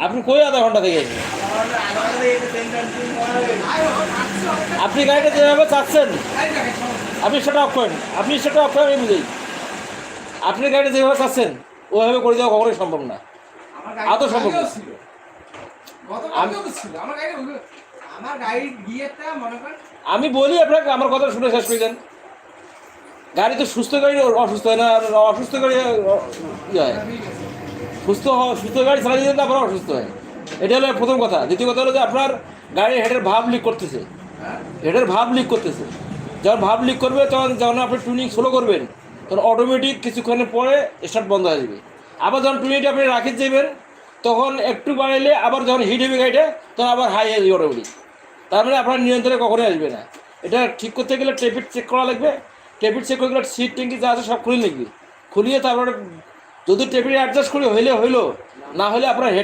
আপনি কই আধা ঘন্টা থেকে আপনি গাড়িটা যেভাবে চাচ্ছেন আপনি সেটা অফ করেন, আপনি সেটা অফ করেন, আমি বুঝি আপনি গাড়িটা যেভাবে চাচ্ছেন ওইভাবে করে দেওয়া কখনোই সম্ভব না, আদৌ সম্ভব না। আমি বলি আপনাকে, আমার কথা শুনে শেষ করে দেন। গাড়ি তো সুস্থ গাড়ি অসুস্থ হয় না, আর অসুস্থ গাড়ি ইয়ে হয়, সুস্থ গাড়ি চালাই দিলে আপনার অসুস্থ হয়। এটা হলো প্রথম কথা। দ্বিতীয় কথা হলো যে আপনার গাড়ির হেডের ভাব লিক করতেছে, হেডের ভাব লিক করতেছে। যখন ভাব লিক করবে যখন আপনি টুনিং স্লো করবেন তখন অটোমেটিক কিছুক্ষণের পরে স্টার্ট বন্ধ হয়ে যাবে। আবার যখন টুনিংটা আপনি রাখি যাবেন তখন একটু বাড়াইলে আবার যখন হিট হবে গাড়িটা তখন আবার হাই হয়ে যাবে অটোমেটিক। তার মানে আপনার নিয়ন্ত্রণে কখনোই আসবে না। এটা ঠিক করতে গেলে টেপিট চেক করা লাগবে। টেপিট চেক করে গেলে সিট ট্যাঙ্কি যা আছে সব খুলে লিখবে, খুলিয়ে তারপরে যদি টেপিট অ্যাডজাস্ট করে হইলে হইলো, না হলে আপনার হেড